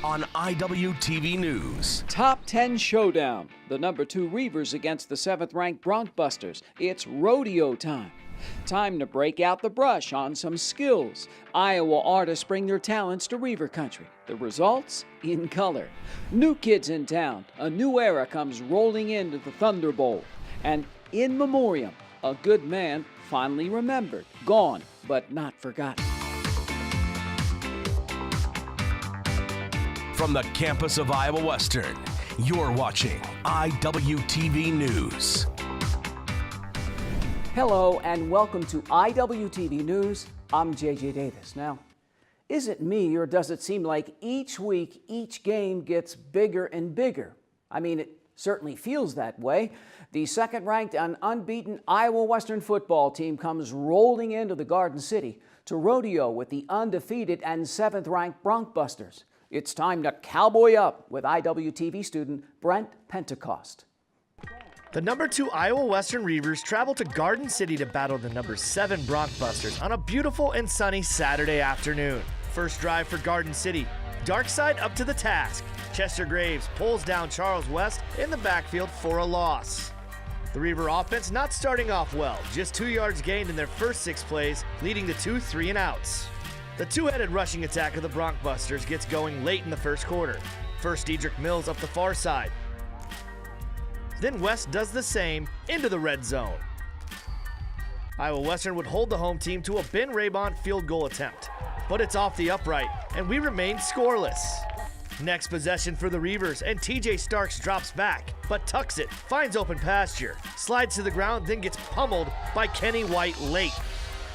on IWTV News. Top 10 showdown. The number 2 Reavers against the 7th-ranked Bronkbusters. It's rodeo time. Time to break out the brush on some skills. Iowa artists bring their talents to Reaver country. The results in color. New kids in town. A new era comes rolling into the Thunder Bowl. And In Memoriam, a good man finally remembered. Gone, but not forgotten. From the campus of Iowa Western, you're watching IWTV News. Hello and welcome to IWTV News. I'm J.J. Davis. Now, is it me or does it seem like each week, each game gets bigger and bigger? I mean, it certainly feels that way. The 2nd-ranked and unbeaten Iowa Western football team comes rolling into the Garden City to rodeo with the undefeated and 7th-ranked Bronkbusters. It's time to cowboy up with IWTV student Brent Pentecost. The number 2 Iowa Western Reavers travel to Garden City to battle the number 7 Bronkbusters on a beautiful and sunny Saturday afternoon. First drive for Garden City. Dark side up to the task. Chester Graves pulls down Charles West in the backfield for a loss. The Reaver offense not starting off well. Just 2 yards gained in their first 6 plays, leading to 2 3-and-outs. The two-headed rushing attack of the Bronkbusters gets going late in the first quarter. First, Dedrick Mills up the far side. Then West does the same into the red zone. Iowa Western would hold the home team to a Ben Raybon field goal attempt, but it's off the upright, and we remain scoreless. Next possession for the Reavers, and TJ Starks drops back, but tucks it, finds open pasture, slides to the ground, then gets pummeled by Kenny White late.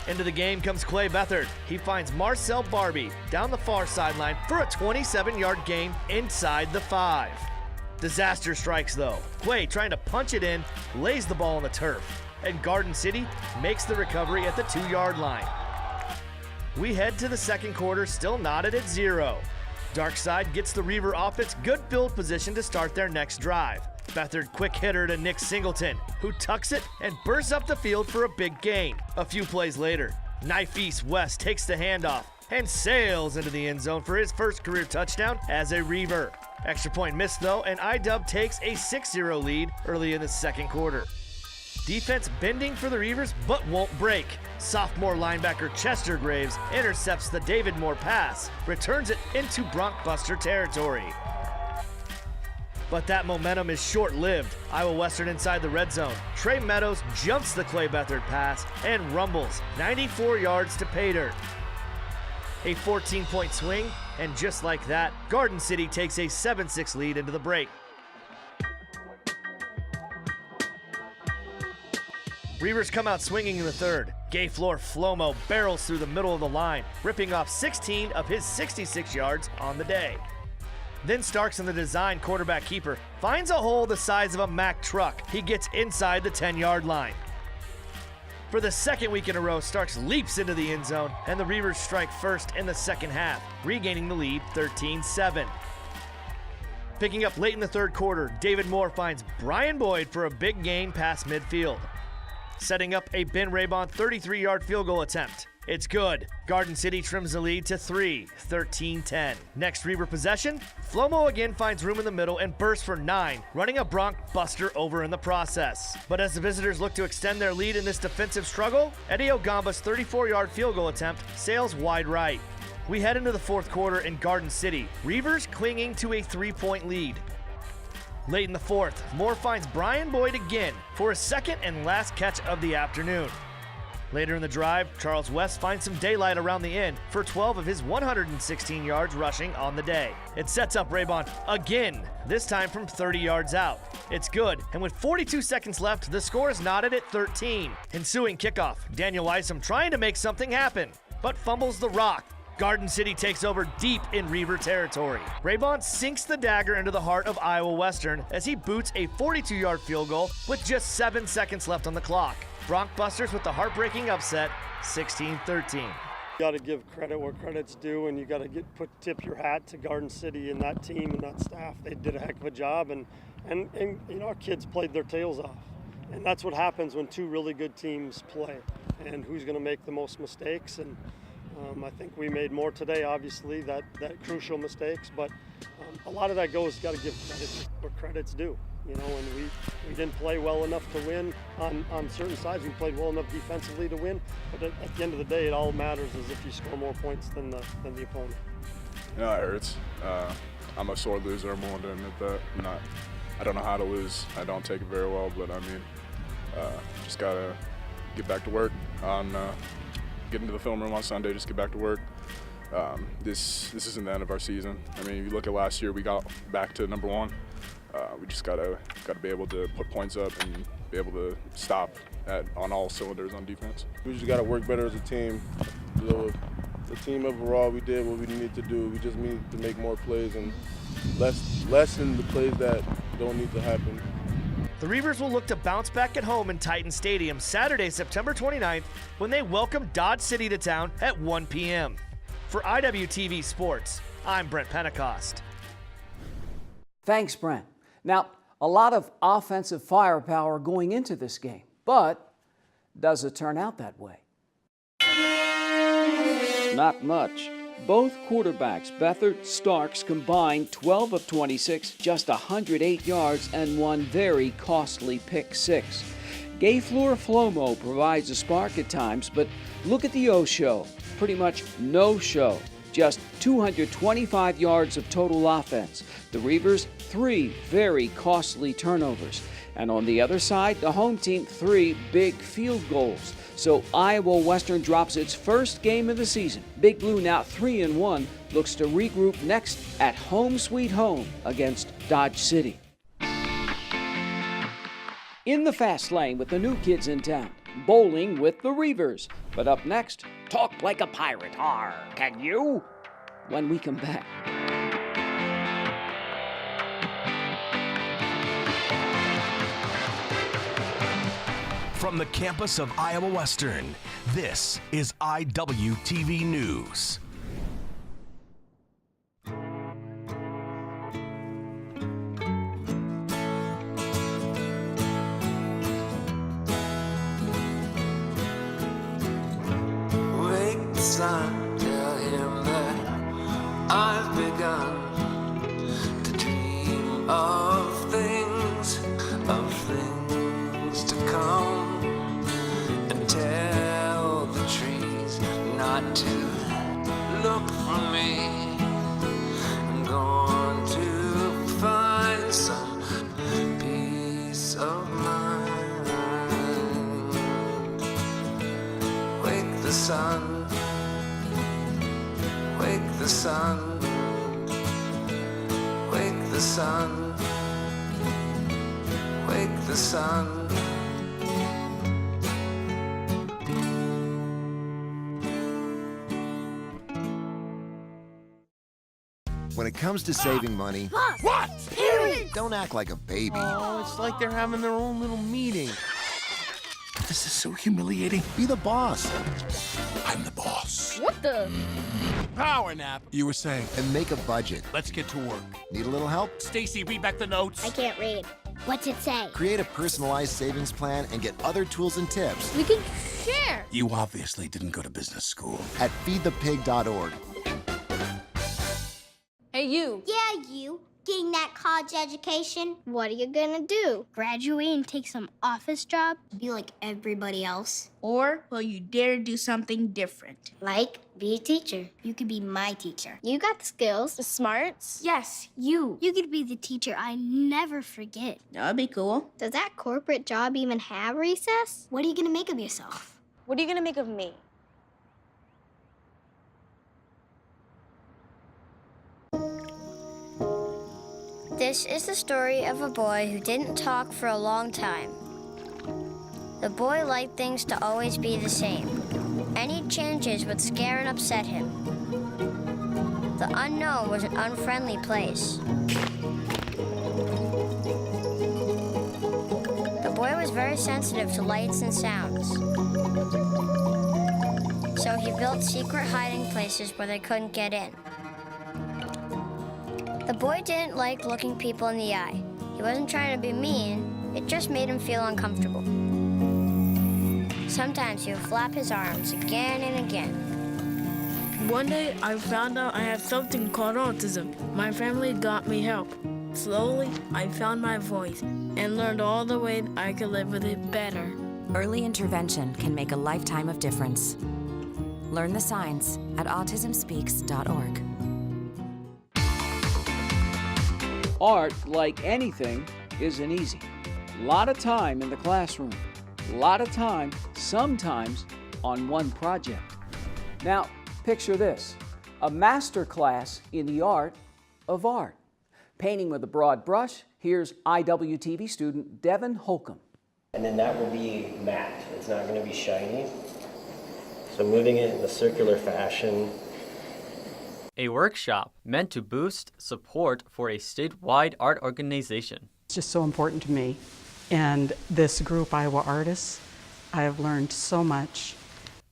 Into the game comes Clay Beathard. He finds Marcel Barbie down the far sideline for a 27-yard gain inside the 5. Disaster strikes though. Clay trying to punch it in, lays the ball on the turf, and Garden City makes the recovery at the 2-yard line. We head to the second quarter, still knotted at 0. Darkside gets the Reaver offense good field position to start their next drive. Beathard quick hitter to Nick Singleton, who tucks it and bursts up the field for a big gain. A few plays later, Knife East West takes the handoff and sails into the end zone for his first career touchdown as a Reaver. Extra point missed though, and IW takes a 6-0 lead early in the second quarter. Defense bending for the Reavers, but won't break. Sophomore linebacker Chester Graves intercepts the David Moore pass, returns it into Bronkbuster territory. But that momentum is short-lived. Iowa Western inside the red zone. Trey Meadows jumps the Clay Beathard pass and rumbles 94 yards to pay dirt. A 14-point swing, and just like that, Garden City takes a 7-6 lead into the break. Reavers come out swinging in the third. Gayflor Flomo barrels through the middle of the line, ripping off 16 of his 66 yards on the day. Then Starks in the design quarterback keeper finds a hole the size of a Mack truck. He gets inside the 10-yard line. For the second week in a row, Starks leaps into the end zone, and the Reavers strike first in the second half, regaining the lead 13-7. Picking up late in the third quarter, David Moore finds Brian Boyd for a big gain past midfield, setting up a Ben Raybon 33-yard field goal attempt. It's good. Garden City trims the lead to 3, 13-10. Next Reaver possession, Flomo again finds room in the middle and bursts for 9, running a Bronkbuster over in the process. But as the visitors look to extend their lead in this defensive struggle, Eddie Ogamba's 34-yard field goal attempt sails wide right. We head into the fourth quarter in Garden City, Reavers clinging to a 3-point lead. Late in the fourth, Moore finds Brian Boyd again for his second and last catch of the afternoon. Later in the drive, Charles West finds some daylight around the end for 12 of his 116 yards rushing on the day. It sets up Raybon again, this time from 30 yards out. It's good, and with 42 seconds left, the score is knotted at 13. Ensuing kickoff, Daniel Isom trying to make something happen, but fumbles the rock. Garden City takes over deep in Reaver territory. Raybon sinks the dagger into the heart of Iowa Western as he boots a 42-yard field goal with just 7 seconds left on the clock. Bronkbusters with the heartbreaking upset, 16-13. You got to give credit where credit's due, and you got to tip your hat to Garden City and that team and that staff. They did a heck of a job, and you know, our kids played their tails off. And that's what happens when two really good teams play. And who's going to make the most mistakes? And I think we made more today, obviously, that crucial mistakes, but a lot of that got to give credit where credit's due. You know, and we didn't play well enough to win on certain sides. We played well enough defensively to win, but at the end of the day, it all matters is if you score more points than the opponent. You know, it hurts. I'm a sore loser. I'm willing to admit that. I don't know how to lose. I don't take it very well, but I mean, just gotta get back to work get into the film room on Sunday, just get back to work. This isn't the end of our season. I mean, if you look at last year, we got back to number 1. We just gotta be able to put points up and be able to stop on all cylinders on defense. We just gotta work better as a team. The team overall, we did what we needed to do. We just needed to make more plays and lessen the plays that don't need to happen. The Reavers will look to bounce back at home in Titan Stadium Saturday, September 29th, when they welcome Dodge City to town at 1 p.m. For IWTV Sports, I'm Brent Pentecost. Thanks, Brent. Now, a lot of offensive firepower going into this game, but does it turn out that way? Not much. Both quarterbacks, Beathard, Starks, combined 12 of 26, just 108 yards, and one very costly pick 6. Gayflor Flomo provides a spark at times, but look at the O-show. Pretty much no show. Just 225 yards of total offense. The Reavers, 3 very costly turnovers. And on the other side, the home team, 3 big field goals. So Iowa Western drops its first game of the season. Big Blue, now 3-1, looks to regroup next at home sweet home against Dodge City. In the fast lane with the new kids in town, bowling with the Reavers. But up next, talk like a pirate. Arr, can you? When we come back. From the campus of Iowa Western, this is IWTV News. Wake the sun, tell him that I've begun to dream of things to come. Tell the trees not to look for me. I'm going to find some peace of mind. Wake the sun, wake the sun, wake the sun, wake the sun. When it comes to saving money, Boss, what? Parents! Don't act like a baby. Oh, it's like they're having their own little meeting. This is so humiliating. Be the boss. I'm the boss. What the? Power nap. You were saying. And make a budget. Let's get to work. Need a little help? Stacy, read back the notes. I can't read. What's it say? Create a personalized savings plan and get other tools and tips. We can share. You obviously didn't go to business school. At feedthepig.org. Hey, you. Yeah, you. Getting that college education? What are you gonna do? Graduate and take some office job? Be like everybody else? Or will you dare do something different? Like, be a teacher. You could be my teacher. You got the skills, the smarts. Yes, you. You could be the teacher I never forget. That'd be cool. Does that corporate job even have recess? What are you gonna make of yourself? What are you gonna make of me? This is the story of a boy who didn't talk for a long time. The boy liked things to always be the same. Any changes would scare and upset him. The unknown was an unfriendly place. The boy was very sensitive to lights and sounds. So he built secret hiding places where they couldn't get in. The boy didn't like looking people in the eye. He wasn't trying to be mean, it just made him feel uncomfortable. Sometimes he would flap his arms again and again. One day, I found out I have something called autism. My family got me help. Slowly, I found my voice and learned all the ways I could live with it better. Early intervention can make a lifetime of difference. Learn the signs at autismspeaks.org. Art, like anything, isn't easy. A lot of time in the classroom. A lot of time, sometimes, on one project. Now, picture this, a master class in the art of art. Painting with a broad brush, here's IWTV student Devin Holcomb. And then that will be matte. It's not going to be shiny. So moving it in a circular fashion. A workshop meant to boost support for a statewide art organization. It's just so important to me. And this group, Iowa Artists, I have learned so much.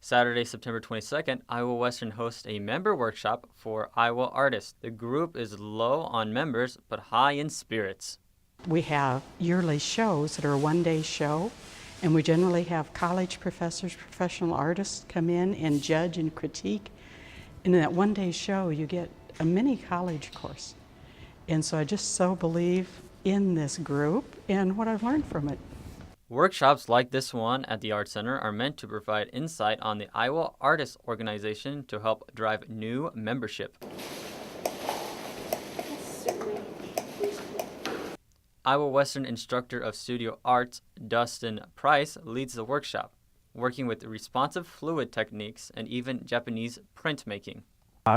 Saturday, September 22nd, Iowa Western hosts a member workshop for Iowa artists. The group is low on members, but high in spirits. We have yearly shows that are a one-day show, and we generally have college professors, professional artists come in and judge and critique. And in that one-day show, you get a mini college course. And so I just so believe in this group and what I've learned from it. Workshops like this one at the Art Center are meant to provide insight on the Iowa Artists Organization to help drive new membership. Iowa Western instructor of studio arts, Dustin Price, leads the workshop, working with responsive fluid techniques and even Japanese printmaking.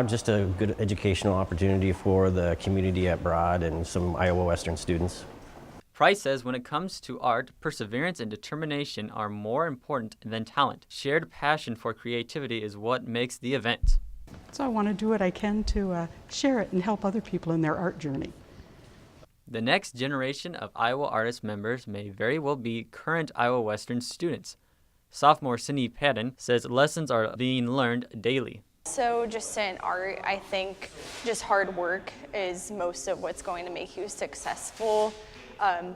Just a good educational opportunity for the community at Broad and some Iowa Western students. Price says when it comes to art, perseverance and determination are more important than talent. Shared passion for creativity is what makes the event. So I want to do what I can to share it and help other people in their art journey. The next generation of Iowa Artists members may very well be current Iowa Western students. Sophomore Cindy Patton says lessons are being learned daily. So just in art, I think just hard work is most of what's going to make you successful.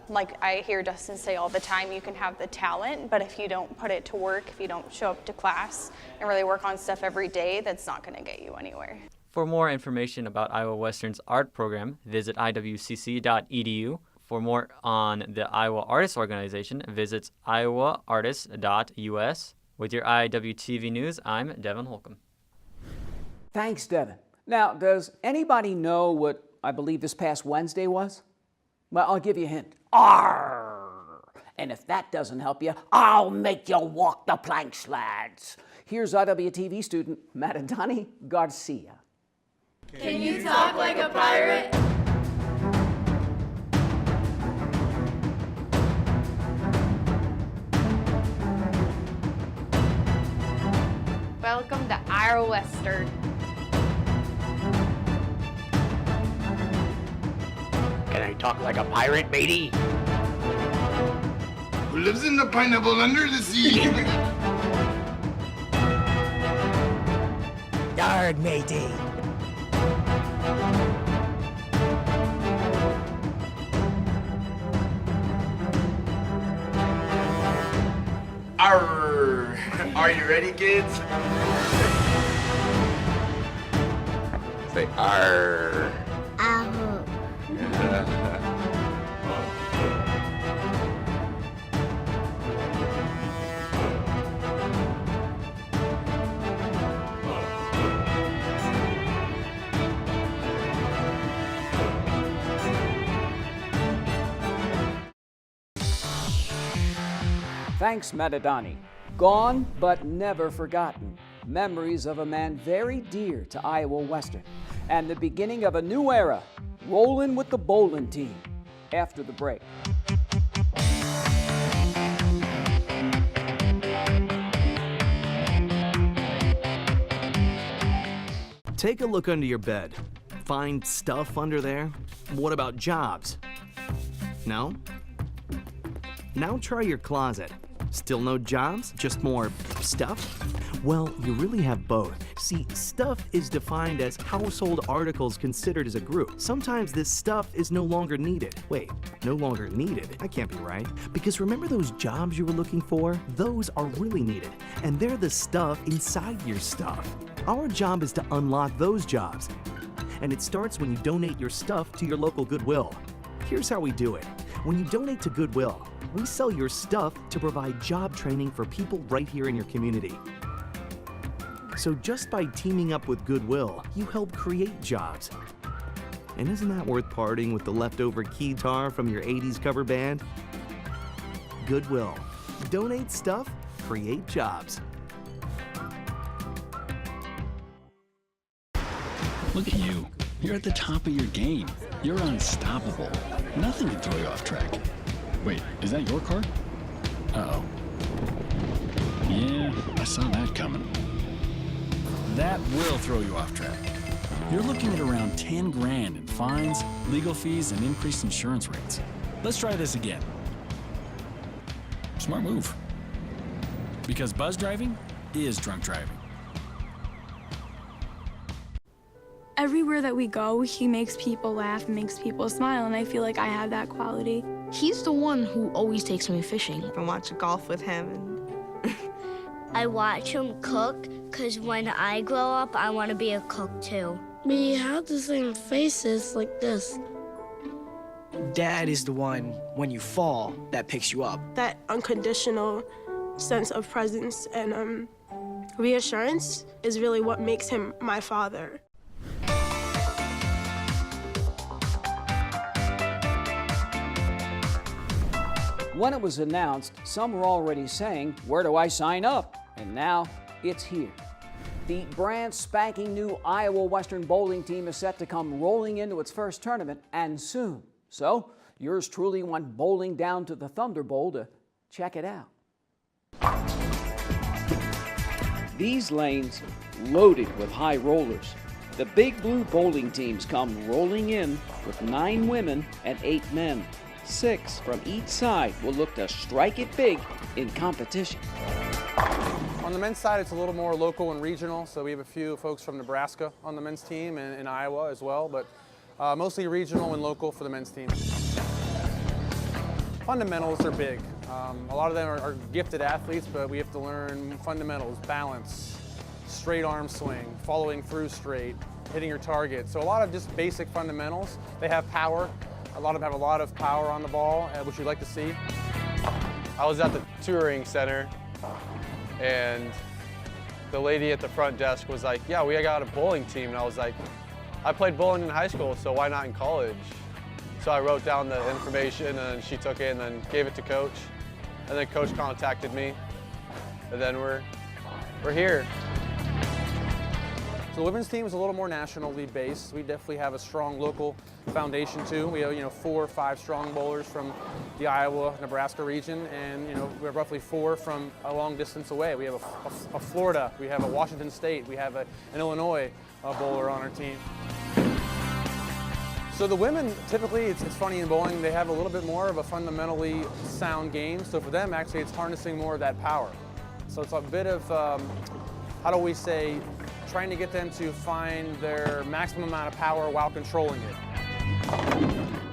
Like I hear Dustin say all the time, you can have the talent, but if you don't put it to work, if you don't show up to class and really work on stuff every day, that's not going to get you anywhere. For more information about Iowa Western's art program, visit iwcc.edu. For more on the Iowa Artists Organization, visit iowaartists.us. With your IWTV News, I'm Devin Holcomb. Thanks, Devin. Now, does anybody know what I believe this past Wednesday was? Well, I'll give you a hint. Arr! And if that doesn't help you, I'll make you walk the planks, lads. Here's IWTV student Maradani Garcia. Can you talk like a pirate? Welcome to Iowa Western. Can I talk like a pirate, matey? Who lives in the pineapple under the sea? Yard, matey. Arr! Are you ready, kids? Say arr. Ow. Thanks, Maradani. Gone but never forgotten. Memories of a man very dear to Iowa Western. And the beginning of a new era, rolling with the bowling team. After the break. Take a look under your bed. Find stuff under there? What about jobs? No? Now try your closet. Still no jobs? Just more stuff? Well, you really have both. See, stuff is defined as household articles considered as a group. Sometimes this stuff is no longer needed. Wait, no longer needed? That can't be right. Because remember those jobs you were looking for? Those are really needed. And they're the stuff inside your stuff. Our job is to unlock those jobs. And it starts when you donate your stuff to your local Goodwill. Here's how we do it. When you donate to Goodwill, we sell your stuff to provide job training for people right here in your community. So just by teaming up with Goodwill, you help create jobs. And isn't that worth parting with the leftover keytar from your 80s cover band? Goodwill. Donate stuff, create jobs. Look at you. You're at the top of your game. You're unstoppable. Nothing can throw you off track. Wait, is that your car? Uh-oh. Yeah, I saw that coming. That will throw you off track. You're looking at around 10 grand in fines, legal fees, and increased insurance rates. Let's try this again. Smart move. Because buzz driving is drunk driving. Everywhere that we go, he makes people laugh and makes people smile, and I feel like I have that quality. He's the one who always takes me fishing. I watch golf with him. I watch him cook, because when I grow up, I want to be a cook too. We have the same faces like this. Dad is the one, when you fall, that picks you up. That unconditional sense of presence and reassurance is really what makes him my father. When it was announced, some were already saying, "Where do I sign up?" And now it's here. The brand spanking new Iowa Western bowling team is set to come rolling into its first tournament, and soon. So, yours truly went bowling down to the Thunder Bowl to check it out. These lanes loaded with high rollers. The Big Blue bowling teams come rolling in with 9 women and 8 men. 6 from each side will look to strike it big in competition. On the men's side, it's a little more local and regional, so we have a few folks from Nebraska on the men's team and in Iowa as well, but mostly regional and local for the men's team. Fundamentals are big. A lot of them are gifted athletes, but we have to learn fundamentals, balance, straight arm swing, following through straight, hitting your target. So a lot of just basic fundamentals. They have power. A lot of them have a lot of power on the ball, which we'd like to see. I was at the touring center, and the lady at the front desk was like, "Yeah, we got a bowling team." And I was like, "I played bowling in high school, so why not in college?" So I wrote down the information, and she took it and then gave it to Coach. And then Coach contacted me, and then we're here. So the women's team is a little more nationally based. We definitely have a strong local foundation too. We have 4 or 5 strong bowlers from the Iowa, Nebraska region, and we have roughly 4 from a long distance away. We have a Florida, we have a Washington State, we have an Illinois bowler on our team. So the women, typically, it's funny in bowling, they have a little bit more of a fundamentally sound game. So for them, actually, it's harnessing more of that power. So it's a bit of, how do we say, trying to get them to find their maximum amount of power while controlling it.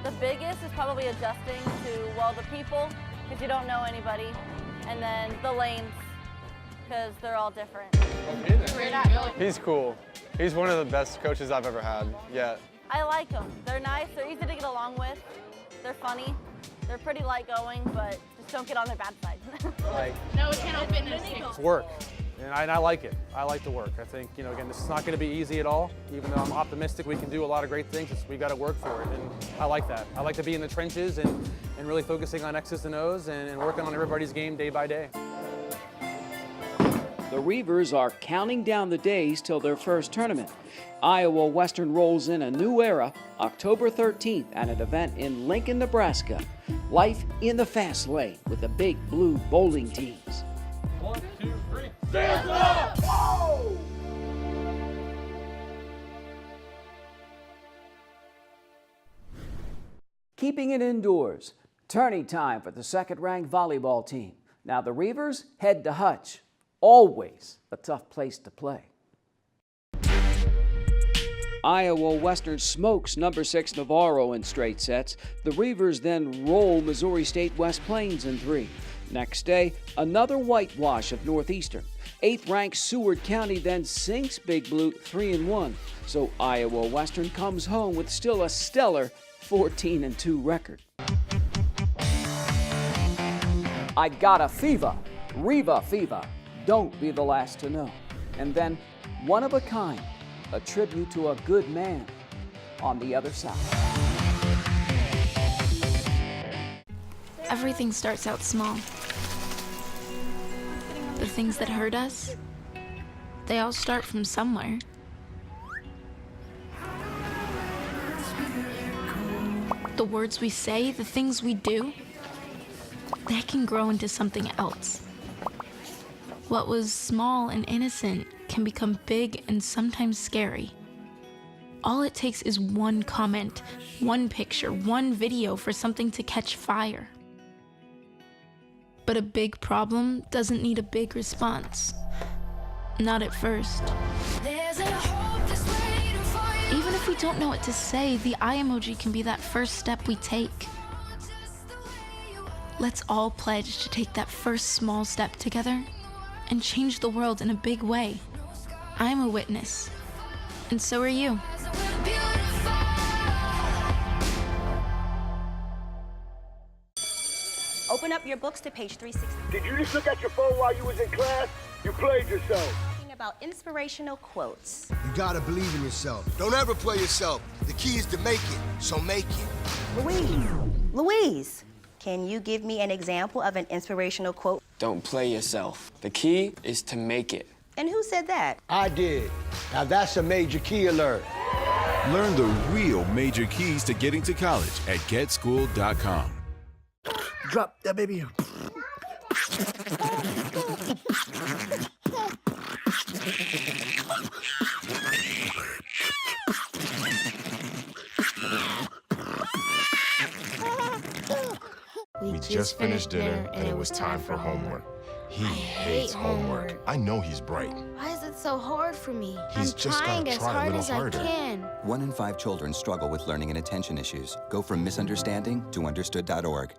The biggest is probably adjusting to, well, the people, because you don't know anybody, and then the lanes, because they're all different. He's cool. He's one of the best coaches I've ever had, yeah. I like them. They're nice, they're easy to get along with, they're funny, they're pretty light going, but just don't get on their bad side. No, it can't open It's work, and I like it. I like the work. I think, again, this is not going to be easy at all, even though I'm optimistic we can do a lot of great things. We've got to work for it, and I like that. I like to be in the trenches and really focusing on X's and O's and working on everybody's game day by day. The Reavers are counting down the days till their first tournament. Iowa Western rolls in a new era October 13th at an event in Lincoln, Nebraska. Life in the fast lane with the Big Blue bowling teams. 1, 2, 3, stand up! Whoa! Keeping it indoors, tourney time for the second-ranked volleyball team. Now the Reavers head to Hutch. Always a tough place to play. Iowa Western smokes number 6 Navarro in straight sets. The Reavers then roll Missouri State West Plains in 3. Next day, another whitewash of Northeastern. 8th-ranked Seward County then sinks Big Blue 3-1. So Iowa Western comes home with still a stellar 14-2 record. I got a fever, Riva fever. Don't be the last to know. And then one of a kind, a tribute to a good man on the other side. Everything starts out small. The things that hurt us, they all start from somewhere. The words we say, the things we do, they can grow into something else. What was small and innocent can become big and sometimes scary. All it takes is one comment, one picture, one video for something to catch fire. But a big problem doesn't need a big response. Not at first. Even if we don't know what to say, the eye emoji can be that first step we take. Let's all pledge to take that first small step together and change the world in a big way. I'm a witness, and so are you. Open up your books to page 360. Did you just look at your phone while you was in class? You played yourself. Talking about inspirational quotes. You gotta believe in yourself. Don't ever play yourself. The key is to make it, so make it. Louise, can you give me an example of an inspirational quote? Don't play yourself. The key is to make it. And who said that? I did. Now that's a major key alert. Learn the real major keys to getting to college at getschool.com. Drop that baby. We just finished dinner and it was time for homework. He hates homework. I know he's bright. Why is it so hard for me? He's just gotta try a little harder. 1 in 5 children struggle with learning and attention issues. Go from misunderstanding to understood.org.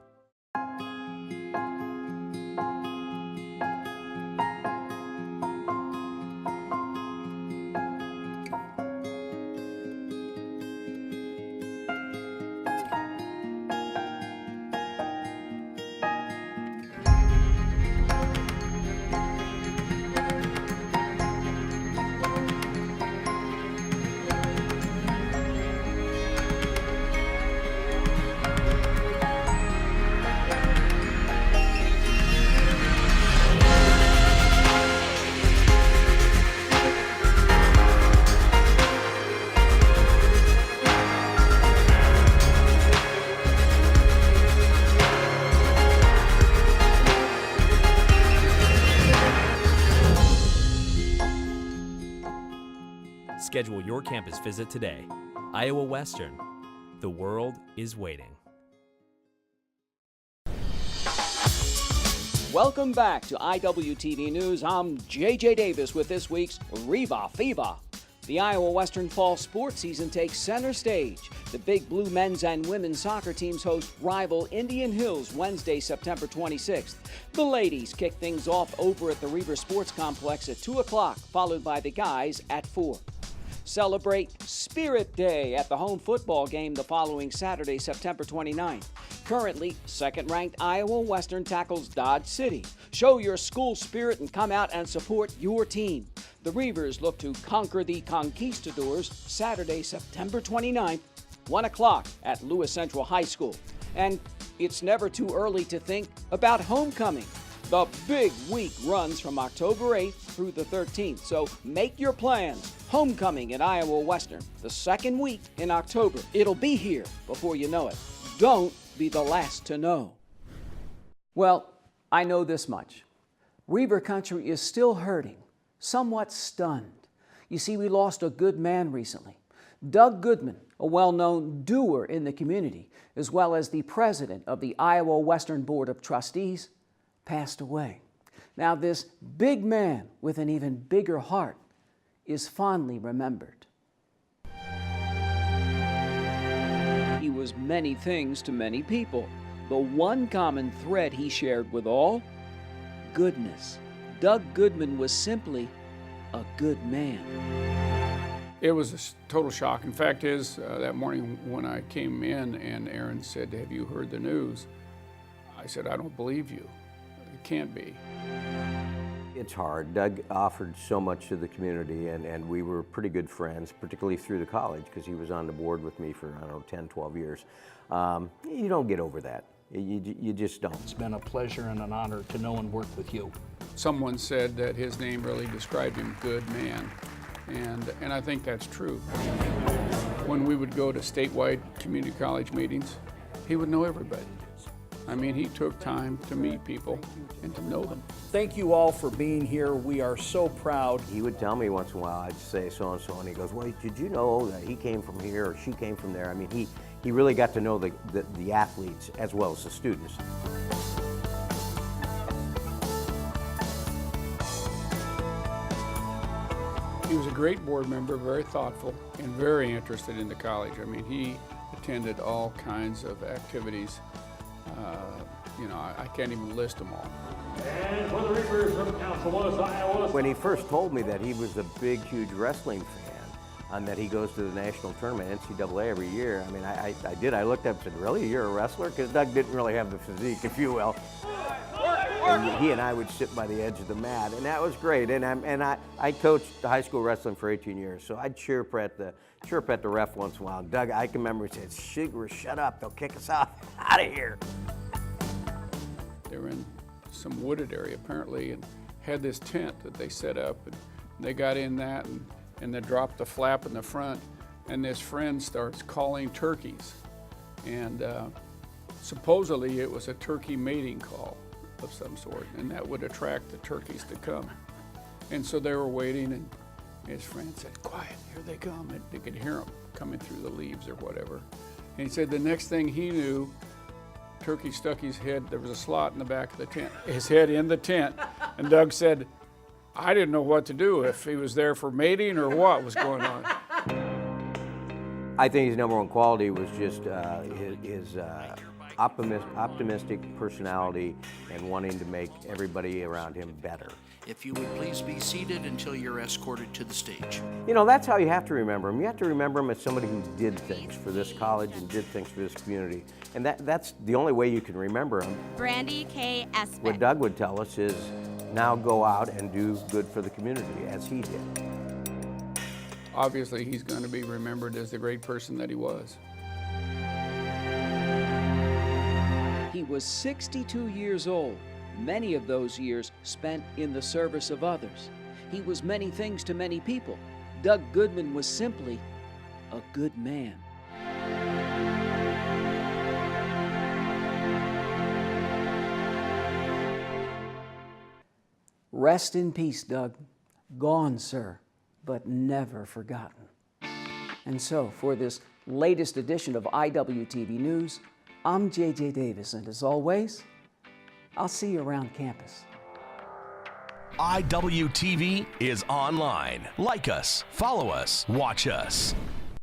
Schedule your campus visit today. Iowa Western. The world is waiting. Welcome back to IWTV News. I'm J.J. Davis with this week's Riva Fever. The Iowa Western fall sports season takes center stage. The Big Blue men's and women's soccer teams host rival Indian Hills Wednesday, September 26th. The ladies kick things off over at the Reaver Sports Complex at 2 o'clock, followed by the guys at 4. Celebrate Spirit Day at the home football game the following Saturday, September 29th. Currently, second-ranked Iowa Western tackles Dodge City. Show your school spirit and come out and support your team. The Reavers look to conquer the Conquistadors Saturday, September 29th, 1 o'clock at Lewis Central High School. And it's never too early to think about homecoming. The big week runs from October 8th through the 13th, so make your plans. Homecoming at Iowa Western, the second week in October. It'll be here before you know it. Don't be the last to know. Well, I know this much. Reaver Country is still hurting, somewhat stunned. You see, we lost a good man recently. Doug Goodman, a well-known doer in the community, as well as the president of the Iowa Western Board of Trustees, passed away. Now, this big man with an even bigger heart is fondly remembered. He was many things to many people. The one common thread he shared with all: goodness. Doug Goodman was simply a good man. It was a total shock. In fact, that morning when I came in and Aaron said, "Have you heard the news?" I said, "I don't believe you. It can't be." It's hard. Doug offered so much to the community, and we were pretty good friends, particularly through the college, because he was on the board with me for, 10, 12 years. You don't get over that. You just don't. It's been a pleasure and an honor to know and work with you. Someone said that his name really described him, good man, and I think that's true. When we would go to statewide community college meetings, he would know everybody. I mean, he took time to meet people and to know them. Thank you all for being here. We are so proud. He would tell me once in a while, I'd say so-and-so, and he goes, "Well, did you know that he came from here or she came from there?" I mean, he really got to know the athletes as well as the students. He was a great board member, very thoughtful, and very interested in the college. I mean, he attended all kinds of activities. I can't even list them all. And for the Reapers from Council Bluffs, Iowa. When he first told me that he was a big, huge wrestling fan, and that he goes to the national tournament, NCAA, every year, I mean, I did. I looked up and said, "Really, you're a wrestler?" Because Doug didn't really have the physique, if you will. And he and I would sit by the edge of the mat, and that was great. And I coached high school wrestling for 18 years, so I'd chirp at the ref once in a while. Doug, I can remember he said, "Shut up, they'll kick us out of here." They were in some wooded area apparently and had this tent that they set up, and they got in that and they dropped the flap in the front, and this friend starts calling turkeys, and supposedly it was a turkey mating call of some sort, and that would attract the turkeys to come. And so they were waiting, and his friend said, "Quiet, here they come," and they could hear them coming through the leaves or whatever. And he said the next thing he knew, turkey stuck his head, there was a slot in the back of the tent, his head in the tent, and Doug said, "I didn't know what to do, if he was there for mating or what was going on." I think his number one quality was just his optimistic personality and wanting to make everybody around him better. If you would please be seated until you're escorted to the stage. That's how you have to remember him. You have to remember him as somebody who did things for this college and did things for this community. And that's the only way you can remember him. Brandy K. Espen. What Doug would tell us is, now go out and do good for the community, as he did. Obviously, he's going to be remembered as the great person that he was. He was 62 years old, many of those years spent in the service of others. He was many things to many people. Doug Goodman was simply a good man. Rest in peace, Doug. Gone, sir, but never forgotten. And so, for this latest edition of IWTV News, I'm J.J. Davis, and as always, I'll see you around campus. IWTV is online. Like us, follow us, watch us.